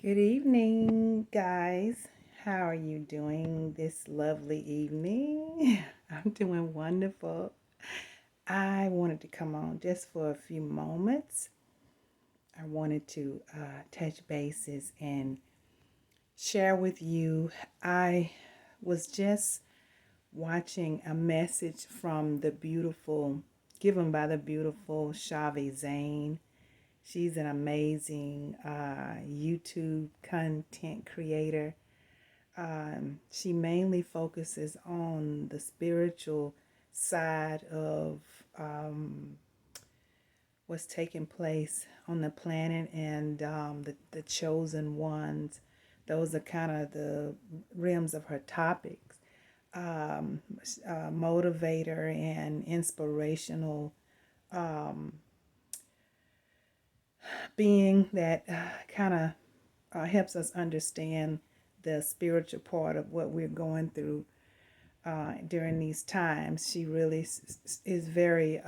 Good evening, guys. How are you doing this lovely evening? I'm doing wonderful. I wanted to come on just for a few moments. I wanted to touch bases and share with you. I was just watching a message from given by the beautiful Shavi Zane. She's an amazing YouTube content creator. She mainly focuses on the spiritual side of um, what's taking place on the planet and the chosen ones. Those are kind of the rims of her topics. Motivator and inspirational um, being that kind of helps us understand the spiritual part of what we're going through during these times. She really is very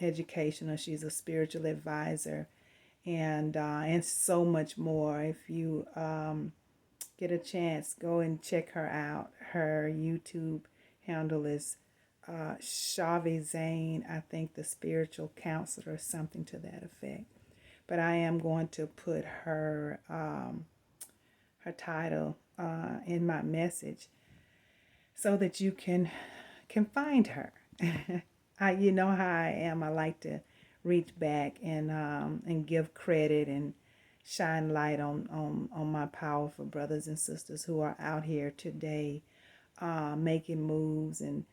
educational. She's a spiritual advisor and so much more. If you get a chance, go and check her out. Her YouTube handle is Shavi Zane, I think the spiritual counselor, or something to that effect. But I am going to put her title in my message so that you can find her. You know how I am. I like to reach back and give credit and shine light on my powerful brothers and sisters who are out here today, making moves and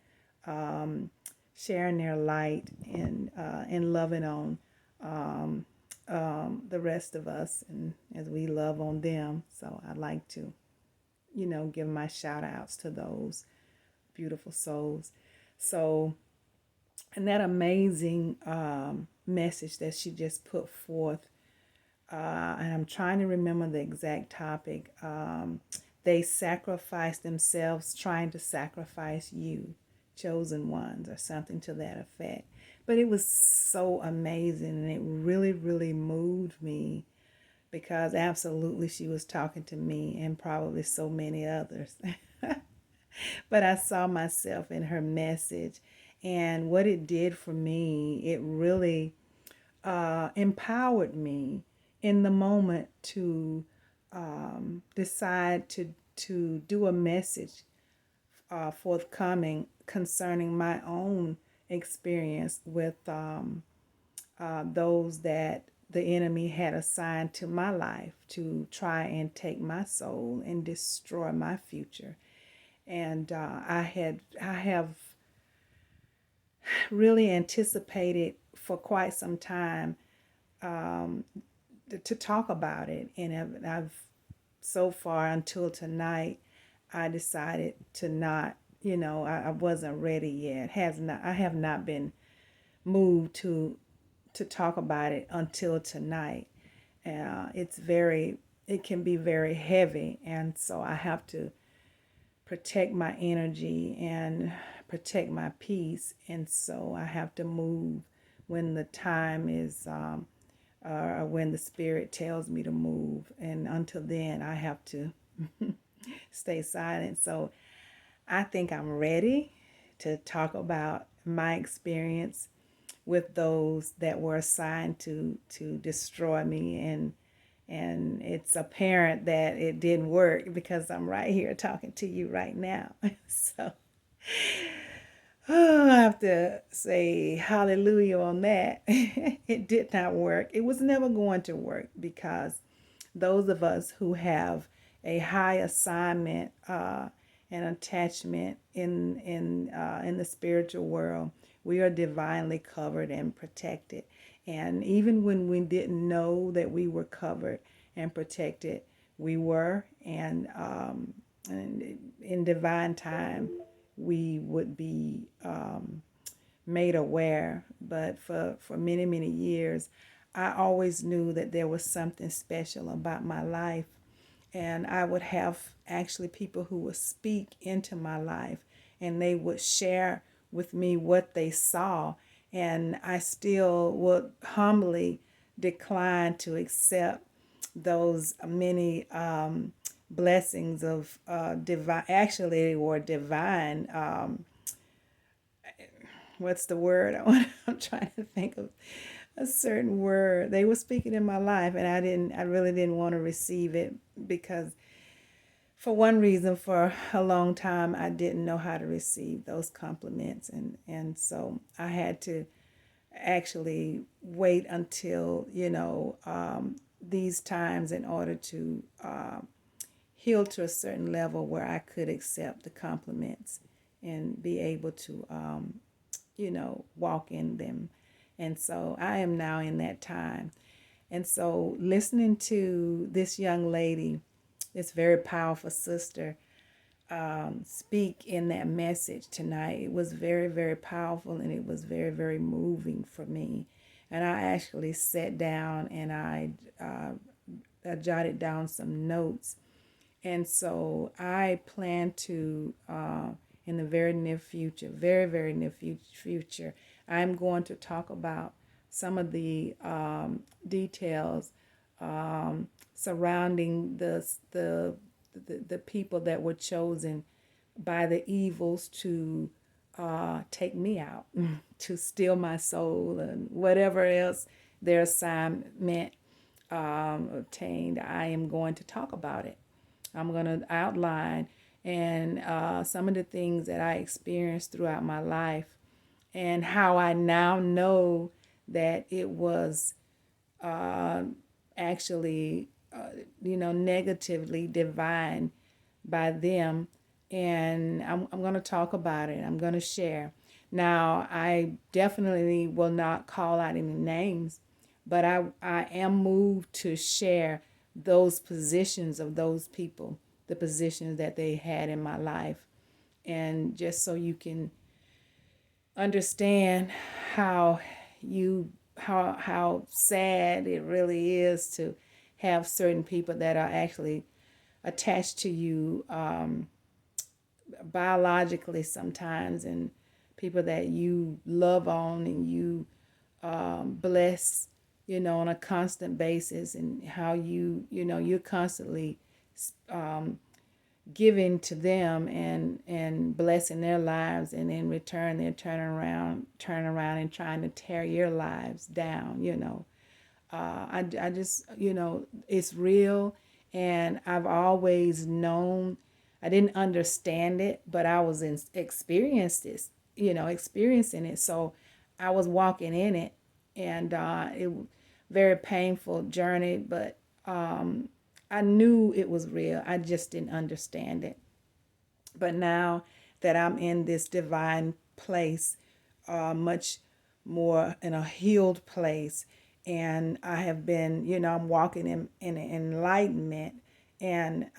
um, sharing their light and loving on the rest of us, and as we love on them. So I like to, give my shout outs to those beautiful souls. So, and that amazing message that she just put forth, and I'm trying to remember the exact topic. They sacrifice themselves trying to sacrifice you, chosen ones, or something to that effect. But it was so amazing, and it really, really moved me because absolutely she was talking to me and probably so many others. But I saw myself in her message, and what it did for me, it really empowered me in the moment to decide to do a message forthcoming concerning my own experience with those that the enemy had assigned to my life to try and take my soul and destroy my future. And I have really anticipated for quite some time um, to talk about it, and I've so far until tonight, I decided to not. I wasn't ready yet. Has not. I have not been moved to talk about it until tonight. It can be very heavy, and so I have to protect my energy and protect my peace, and so I have to move when the time is, when the spirit tells me to move, and until then, I have to stay silent. So I think I'm ready to talk about my experience with those that were assigned to destroy me, and it's apparent that it didn't work because I'm right here talking to you right now. So I have to say hallelujah on that. It did not work. It was never going to work because those of us who have a high assignment and attachment in the spiritual world, we are divinely covered and protected. And even when we didn't know that we were covered and protected, we were. And in divine time, we would be made aware. But for many, many years, I always knew that there was something special about my life. And I would have actually people who would speak into my life, and they would share with me what they saw. And I still would humbly decline to accept those many blessings of divine, actually, or divine. What's the word? I'm trying to think of a certain word. They were speaking in my life, and I really didn't want to receive it because, for one reason, for a long time, I didn't know how to receive those compliments, and so I had to actually wait until these times in order to heal to a certain level where I could accept the compliments and be able to walk in them. And so I am now in that time. And so listening to this young lady, this very powerful sister, speak in that message tonight, it was very, very powerful, and it was very, very moving for me. And I actually sat down and I jotted down some notes. And so I plan to, in the very near future, very, very near future, I'm going to talk about some of the details surrounding the people that were chosen by the evils to take me out, to steal my soul, and whatever else their assignment obtained. I am going to talk about it. I'm going to outline and some of the things that I experienced throughout my life, and how I now know that it was actually, negatively divine by them. And I'm going to talk about it. I'm going to share. Now, I definitely will not call out any names, but I am moved to share those positions of those people, the positions that they had in my life. And just so you can understand how how sad it really is to have certain people that are actually attached to you biologically sometimes, and people that you love on and you bless, on a constant basis, and how you're constantly giving to them and blessing their lives, and in return they're turning around and trying to tear your lives down. I just, it's real. And I've always known, I didn't understand it, but I was experiencing it. So I was walking in it, and it very painful journey, but I knew it was real. I just didn't understand it. But now that I'm in this divine place, much more in a healed place, and I have been, I'm walking in enlightenment, and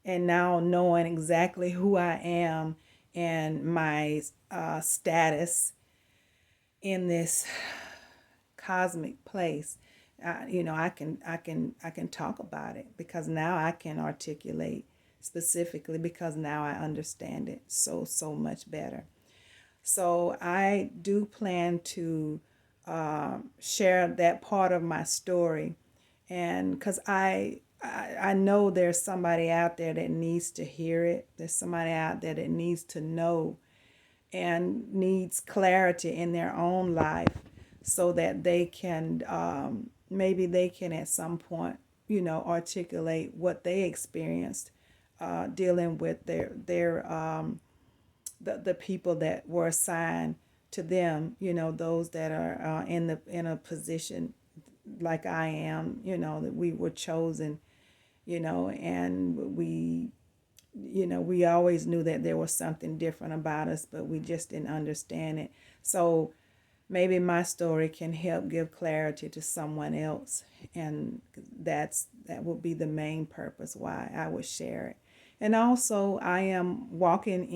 now knowing exactly who I am and my status in this cosmic place. I can talk about it, because now I can articulate specifically, because now I understand it so much better. So I do plan to share that part of my story, and because I know there's somebody out there that needs to hear it. There's somebody out there that needs to know and needs clarity in their own life, so that they can maybe they can at some point articulate what they experienced dealing with the people that were assigned to them, those that are in a position like I am, that we were chosen, and we always knew that there was something different about us, but we just didn't understand it. So maybe my story can help give clarity to someone else, and that will be the main purpose why I would share it. And also, I am walking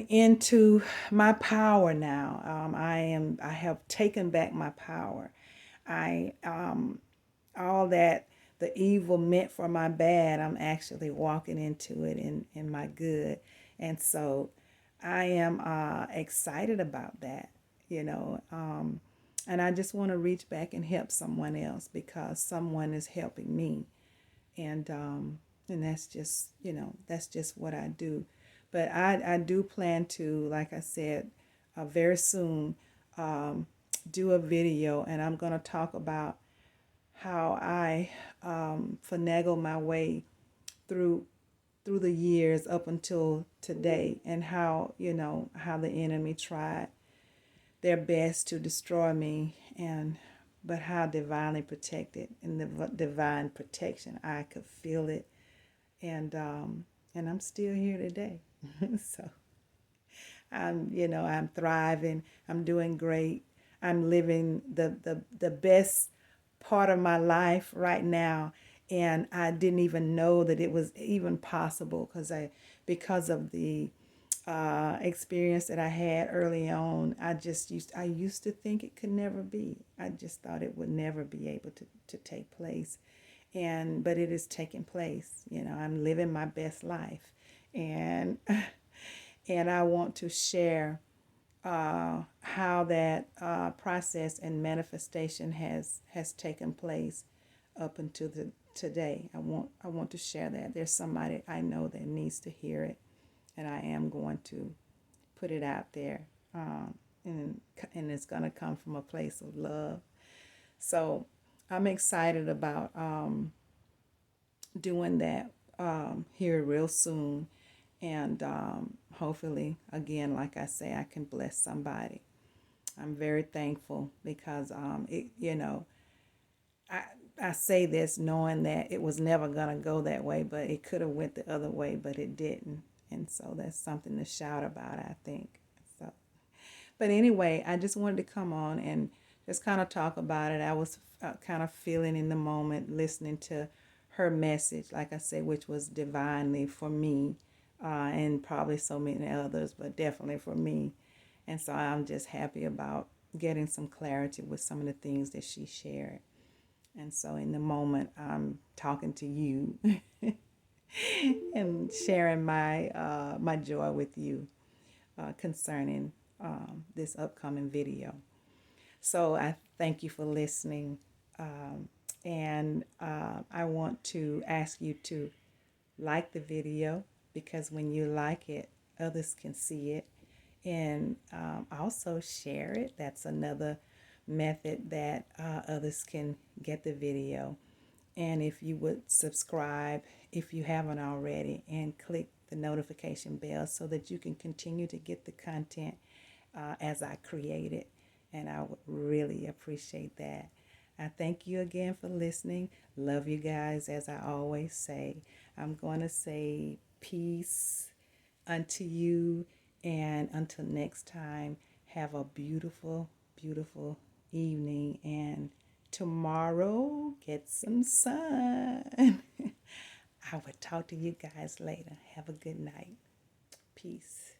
into my power now. I have taken back my power. I all that the evil meant for my bad, I'm actually walking into it in my good. And so I am excited about that. And I just want to reach back and help someone else because someone is helping me. And that's just, that's just what I do. But I do plan to, like I said, very soon, um, do a video, and I'm going to talk about how I finagle my way through the years up until today, and how, how the enemy tried their best to destroy me, and but how divinely protected, in the divine protection I could feel it, and I'm still here today. So I'm thriving, I'm doing great, I'm living the best part of my life right now, and I didn't even know that it was even possible because of the experience that I had early on. I used to think it could never be. I just thought it would never be able to take place. But it is taking place. I'm living my best life. And and I want to share how that process and manifestation has taken place up until today. I want to share that. There's somebody I know that needs to hear it, and I am going to put it out there, and it's going to come from a place of love. So I'm excited about doing that here real soon, and hopefully, again, like I say, I can bless somebody. I'm very thankful because I I say this knowing that it was never gonna go that way, but it could have went the other way, but it didn't, and so that's something to shout about, I think. So, but anyway, I just wanted to come on and just kind of talk about it. I was kind of feeling in the moment, listening to her message, like I said, which was divinely for me, and probably so many others, but definitely for me. And so I'm just happy about getting some clarity with some of the things that she shared. And so in the moment, I'm talking to you and sharing my joy with you concerning this upcoming video. So I thank you for listening. And I want to ask you to like the video, because when you like it, others can see it. And also share it. That's another method that others can get the video. And if you would subscribe, if you haven't already, and click the notification bell so that you can continue to get the content as I create it. And I would really appreciate that. I thank you again for listening. Love you guys, as I always say. I'm going to say peace unto you, and until next time, have a beautiful, beautiful evening, and tomorrow get some sun. I will talk to you guys later. Have a good night. Peace.